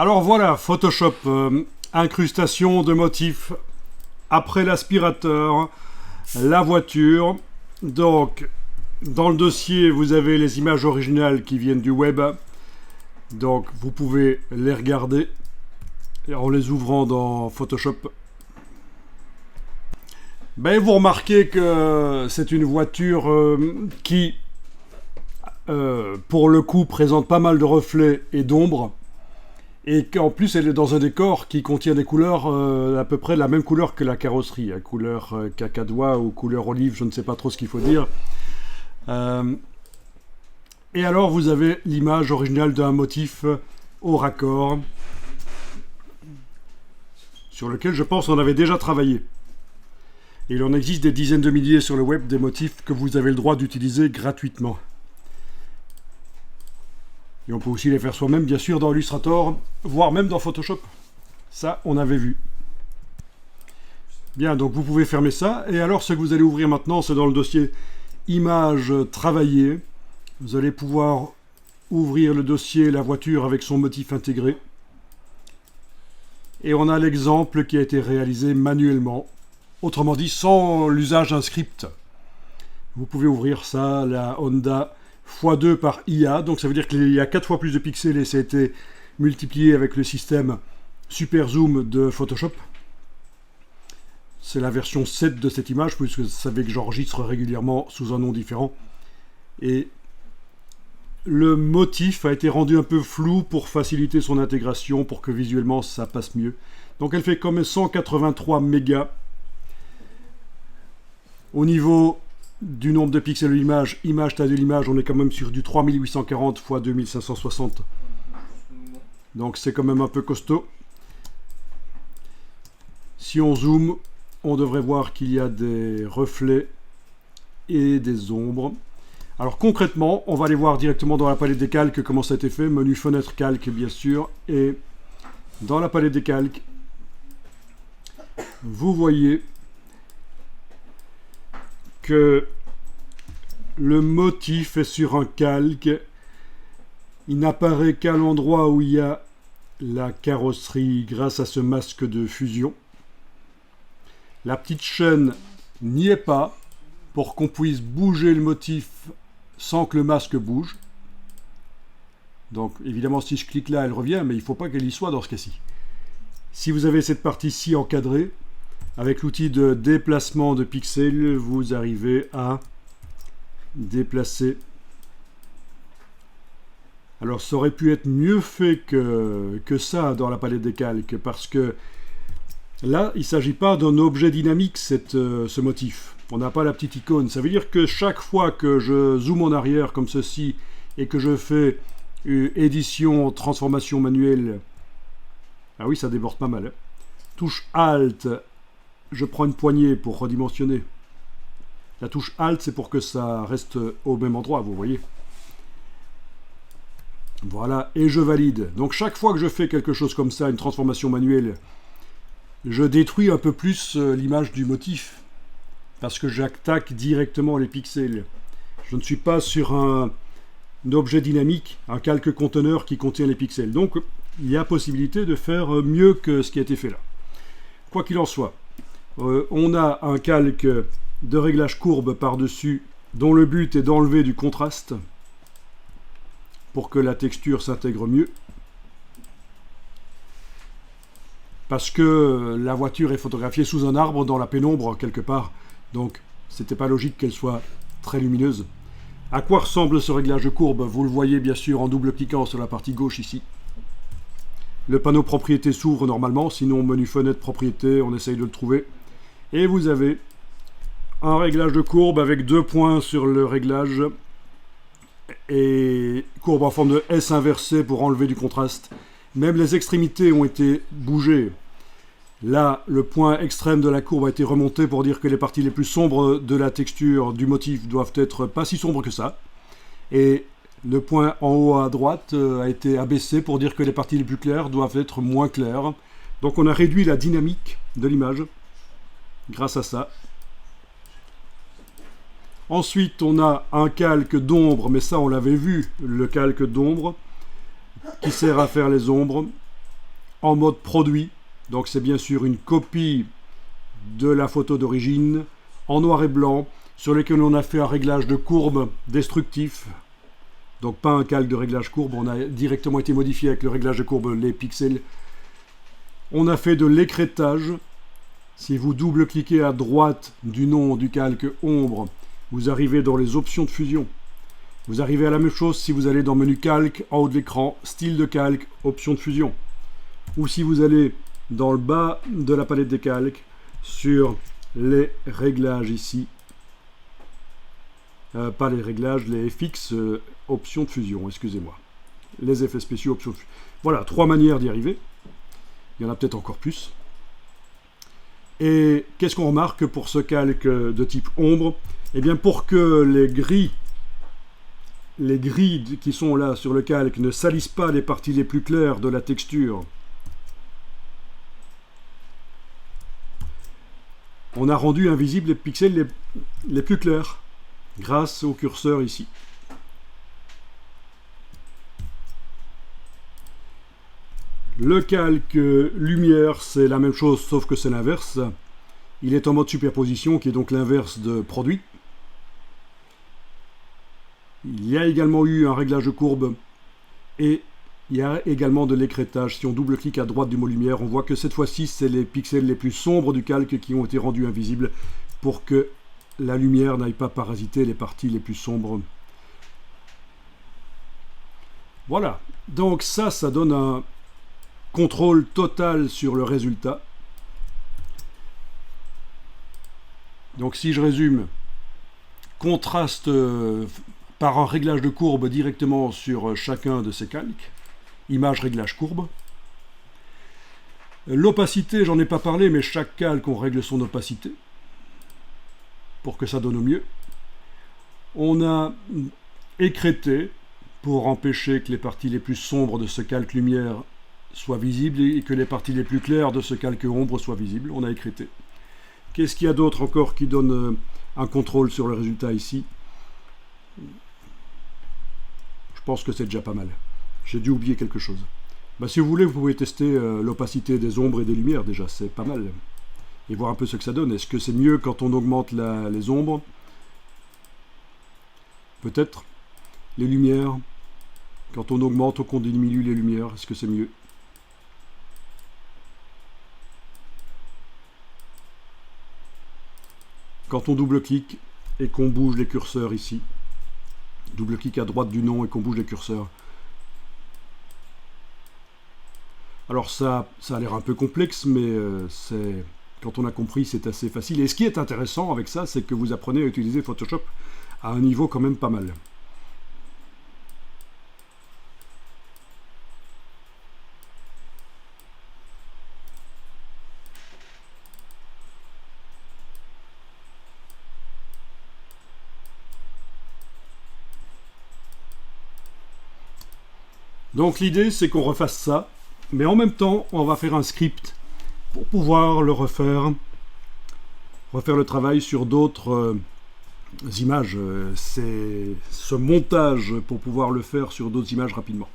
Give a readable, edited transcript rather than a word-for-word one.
Alors voilà, Photoshop, incrustation de motifs après l'aspirateur, la voiture. Donc, dans le dossier, vous avez les images originales qui viennent du web. Donc, vous pouvez les regarder en les ouvrant dans Photoshop. Ben, vous remarquez que c'est une voiture qui, pour le coup, présente pas mal de reflets et d'ombres. Et qu'en plus, elle est dans un décor qui contient des couleurs à peu près la même couleur que la carrosserie. Couleur cacadois ou couleur olive, je ne sais pas trop ce qu'il faut dire. Et alors, vous avez l'image originale d'un motif au raccord, sur lequel je pense on avait déjà travaillé. Et il en existe des dizaines de milliers sur le web, des motifs que vous avez le droit d'utiliser gratuitement. Et on peut aussi les faire soi-même, bien sûr, dans Illustrator, voire même dans Photoshop. Ça, on avait vu. Bien, donc vous pouvez fermer ça. Et alors, ce que vous allez ouvrir maintenant, c'est dans le dossier Images travaillées. Vous allez pouvoir ouvrir le dossier La voiture avec son motif intégré. Et on a l'exemple qui a été réalisé manuellement. Autrement dit, sans l'usage d'un script. Vous pouvez ouvrir ça, la Honda x2 par IA, donc ça veut dire qu'il y a 4 fois plus de pixels et ça a été multiplié avec le système Super Zoom de Photoshop. C'est la version 7 de cette image, puisque vous savez que j'enregistre régulièrement sous un nom différent. Et le motif a été rendu un peu flou pour faciliter son intégration, pour que visuellement ça passe mieux. Donc elle fait quand même 183 mégas. Au niveau du nombre de pixels de l'image, taille de l'image, on est quand même sur du 3840 x 2560. Donc c'est quand même un peu costaud. Si on zoome, on devrait voir qu'il y a des reflets et des ombres. Alors concrètement, on va aller voir directement dans la palette des calques comment ça a été fait. Menu fenêtre calque bien sûr. Et dans la palette des calques, vous voyez que le motif est sur un calque. Il n'apparaît qu'à l'endroit où il y a la carrosserie grâce à ce masque de fusion. La petite chaîne n'y est pas pour qu'on puisse bouger le motif sans que le masque bouge. Donc évidemment si je clique là elle revient, mais il ne faut pas qu'elle y soit dans ce cas-ci. Si vous avez cette partie-ci encadrée, avec l'outil de déplacement de pixels, vous arrivez à déplacer. Alors ça aurait pu être mieux fait que ça dans la palette des calques, parce que là, il ne s'agit pas d'un objet dynamique, ce motif. On n'a pas la petite icône. Ça veut dire que chaque fois que je zoome en arrière comme ceci et que je fais édition, transformation manuelle, ah oui, ça déborde pas mal. Touche Alt, je prends une poignée pour redimensionner. La touche Alt, c'est pour que ça reste au même endroit, vous voyez. Voilà, et je valide. Donc chaque fois que je fais quelque chose comme ça, une transformation manuelle, je détruis un peu plus l'image du motif, parce que j'attaque directement les pixels. Je ne suis pas sur un objet dynamique, un calque conteneur qui contient les pixels. Donc il y a possibilité de faire mieux que ce qui a été fait là. Quoi qu'il en soit, on a un calque de réglage courbe par-dessus, dont le but est d'enlever du contraste pour que la texture s'intègre mieux. Parce que la voiture est photographiée sous un arbre dans la pénombre quelque part, donc c'était pas logique qu'elle soit très lumineuse. À quoi ressemble ce réglage de courbe? Vous le voyez bien sûr en double-cliquant sur la partie gauche ici. Le panneau propriété s'ouvre normalement, sinon menu fenêtre propriété, on essaye de le trouver. Et vous avez un réglage de courbe avec 2 points sur le réglage et courbe en forme de S inversée pour enlever du contraste. Même les extrémités ont été bougées. Là, le point extrême de la courbe a été remonté pour dire que les parties les plus sombres de la texture du motif doivent être pas si sombres que ça. Et le point en haut à droite a été abaissé pour dire que les parties les plus claires doivent être moins claires. Donc on a réduit la dynamique de l'image grâce à ça. Ensuite, on a un calque d'ombre, mais ça on l'avait vu, le calque d'ombre, qui sert à faire les ombres. en mode produit. Donc c'est bien sûr une copie de la photo d'origine en noir et blanc sur lequel on a fait un réglage de courbe destructif. Donc pas un calque de réglage courbe, on a directement été modifié avec le réglage de courbe les pixels. On a fait de l'écrêtage. Si vous double-cliquez à droite du nom du calque ombre, vous arrivez dans les options de fusion. Vous arrivez à la même chose si vous allez dans menu calque, en haut de l'écran, style de calque, option de fusion. Ou si vous allez dans le bas de la palette des calques, sur les réglages ici. Pas les réglages, les FX, option de fusion, excusez-moi. Les effets spéciaux, option de fusion. Voilà, 3 manières d'y arriver. Il y en a peut-être encore plus. Et qu'est-ce qu'on remarque pour ce calque de type ombre? Eh bien, pour que les gris qui sont là sur le calque ne salissent pas les parties les plus claires de la texture, on a rendu invisibles les pixels les plus clairs grâce au curseur ici. Le calque lumière, c'est la même chose sauf que c'est l'inverse. Il est en mode superposition qui est donc l'inverse de produit. Il y a également eu un réglage de courbe et il y a également de l'écrêtage. Si on double-clique à droite du mot lumière, on voit que cette fois-ci, c'est les pixels les plus sombres du calque qui ont été rendus invisibles pour que la lumière n'aille pas parasiter les parties les plus sombres. Voilà. Donc ça donne un contrôle total sur le résultat. Donc si je résume, contraste par un réglage de courbe directement sur chacun de ces calques. Image réglage courbe. L'opacité, j'en ai pas parlé, mais chaque calque, on règle son opacité pour que ça donne au mieux. On a écrêté pour empêcher que les parties les plus sombres de ce calque lumière soient visibles et que les parties les plus claires de ce calque ombre soient visibles. On a écrêté. Qu'est-ce qu'il y a d'autre encore qui donne un contrôle sur le résultat ici? Je pense que c'est déjà pas mal. J'ai dû oublier quelque chose. Si vous voulez, vous pouvez tester l'opacité des ombres et des lumières déjà, c'est pas mal. Et voir un peu ce que ça donne. Est-ce que c'est mieux quand on augmente les ombres? Peut-être. Les lumières. Quand on augmente ou qu'on diminue les lumières, est-ce que c'est mieux? Quand on double-clique et qu'on bouge les curseurs ici. Double-clic à droite du nom et qu'on bouge les curseurs. Alors ça a l'air un peu complexe, mais quand on a compris, c'est assez facile. Et ce qui est intéressant avec ça, c'est que vous apprenez à utiliser Photoshop à un niveau quand même pas mal. Donc l'idée, c'est qu'on refasse ça. Mais en même temps, on va faire un script pour pouvoir le refaire le travail sur d'autres images. C'est ce montage pour pouvoir le faire sur d'autres images rapidement.